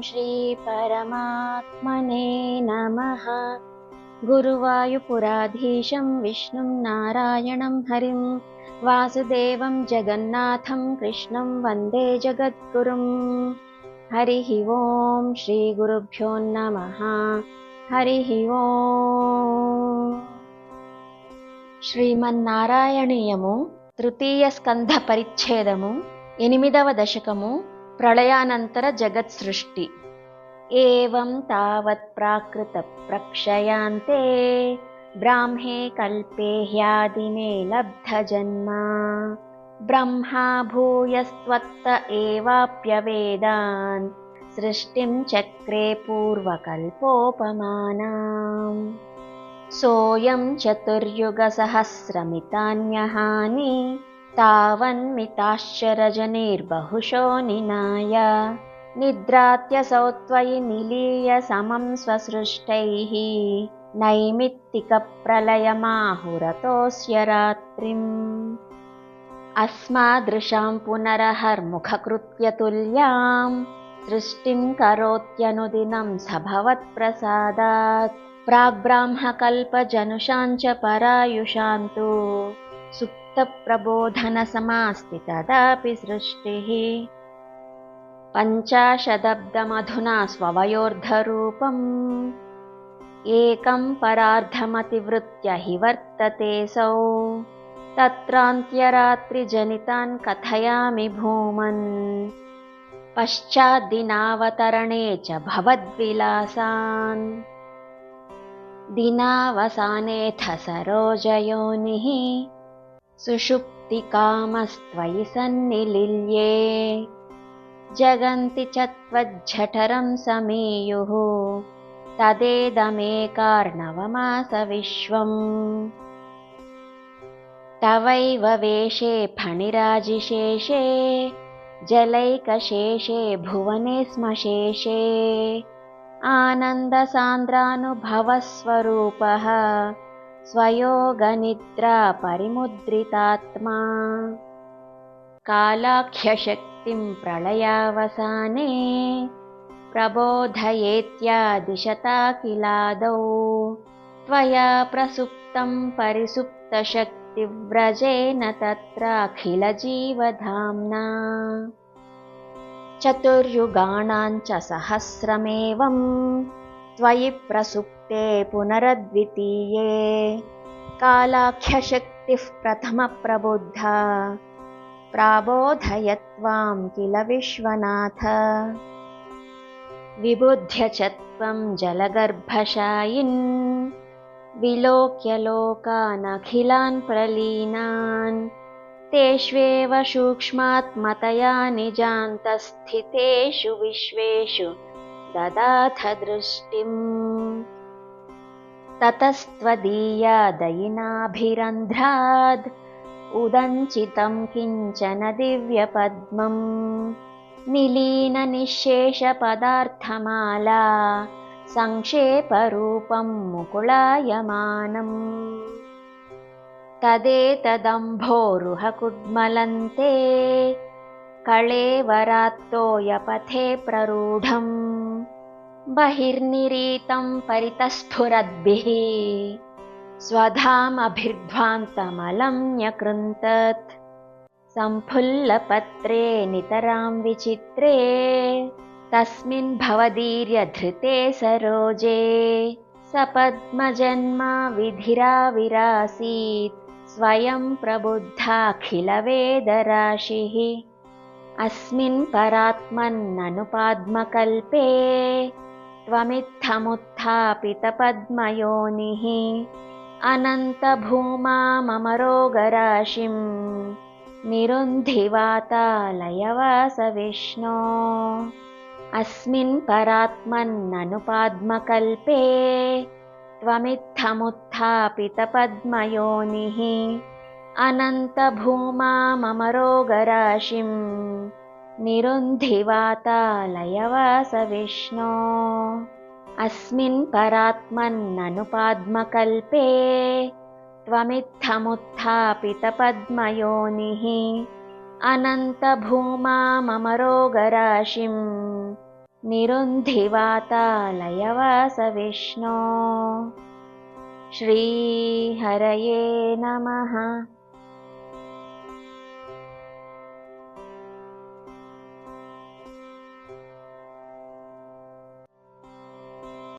श्री परमात्मने नमः। गुरुवायुपुराधीशं विष्णुं नारायणं हरिं वासुदेवं जगन्नाथं कृष्णं वन्दे जगद्गुरुं। हरिः ओं श्रीगुरुभ्यो नमः। हरिः ओं। శ్రీమన్నారాయణీయము తృతీయ స్కంధ పరిచ్ఛేదము 8వ దశకము ప్రళయానంతర జగత్ సృష్టి. ఏవం తావత్ ప్రాకృత ప్రక్షయాంతే బ్రాహ్మే కల్పే హ్యాదినే లబ్ధ జన్మ బ్రహ్మా భూయస్త్వత్త ఏవాప్యవేదాన్ సృష్టిం చక్రే పూర్వకల్పోపమానాం. सोऽयं चतुर्युगसहस्रमितान्यहानि तावन्मिताश्चरजनिर्बहुशो निनाय निद्रात्यसौ त्वयि निलीय समं स्वसृष्टैः नैमित्तिकप्रलयमाहुरतोऽस्य रात्रिम्. अस्मादृशां पुनरहर्मुखकृत्य तुल्यां सृष्टिं करोत्यनुदिनं स भवत्प्रसादात्. प्राग्ब्राह्मकल्पजनुषाञ्च परायुषान्तु सुप्तप्रबोधनसमास्ति तदापि सृष्टिः. पञ्चाशदब्दमधुना स्ववयोर्धरूपम् एकं परार्धमतिवृत्य हि वर्ततेऽसौ. तत्रान्त्यरात्रिजनितान् कथयामि भूमन् पश्चाद्दिनावतरणे च भवद्विलासान्. दिनावसानेऽथ सरोजयोनिः सुषुप्तिकामस्त्वयि सन्निलिल्ये जगन्ति च त्वज्जठरं समीयुः तदेदमेकार्णवमासविश्वम्. तवैव वेशे फणिराजिशेषे जलैकशेषे भुवने स्मशेषे आनन्दसान्द्रानुभवस्वरूपः स्वयोगनिद्रा परिमुद्रितात्मा. कालाख्यशक्तिं प्रलयावसाने प्रबोधयेत्यादिशताकिलादौ त्वया प्रसुप्तं परिसुप्तशक्तिव्रजेन तत्राखिलजीवधाम्ना. चतुर्युगाणां च सहस्रमेवं त्वयि प्रसुप्ते पुनरद्वितीये कालाख्यशक्तिः प्रथमप्रबुद्धा प्राबोधयत्वां किल विश्वनाथ. विबुध्य च त्वं जलगर्भशायिन् विलोक्य लोकानखिलान् प्रलीनान् तेष्वेव सूक्ष्मात्मतया निजान्तस्थितेषु विश्वेषु ददाथ दृष्टिम्. ततस्त्वदीयादयिनाभिरन्ध्राद् उदञ्चितं किञ्चन दिव्यपद्मं निलीननिःशेषपदार्थमाला संक्षेपरूपं मुकुलायमानम्. तदेतदम्भोरुहकुड्मलन्ते कळेवरात्तोयपथे प्ररूढं बहिर्निरीतं परितस्फुरद्भिः स्वधामभिर्ध्वान्तमलं न्यकृन्तत्. सम्फुल्लपत्रे नितरां विचित्रे तस्मिन् भवदीर्यधृते सरोजे सपद्मजन्मा विधिराविरासीत् स्वयं प्रबुद्धाखिलवेदराशिः. अस्मिन् परात्मन्ननुपाद्मकल्पे त्वमित्थमुत्थापितपद्मयोनिः अनन्तभूमाममरोगराशिं निरुन्धिवातालयवासविष्णो. अस्मिन् परात्मन्ननुपाद्मकल्पे त्वमित्थमुत्थापितपद्मयोनिः अनन्तभूमाममरोगराशिं निरुन्धिवातालयवासविष्णो. अस्मिन् परात्मन्ननुपाद्मकल्पे त्वमित्थमुत्थापितपद्मयोनिः अनन्तभूमाममरोगराशिं निरुन्धिवातालयवासविष्णो श्रीहरये नमः।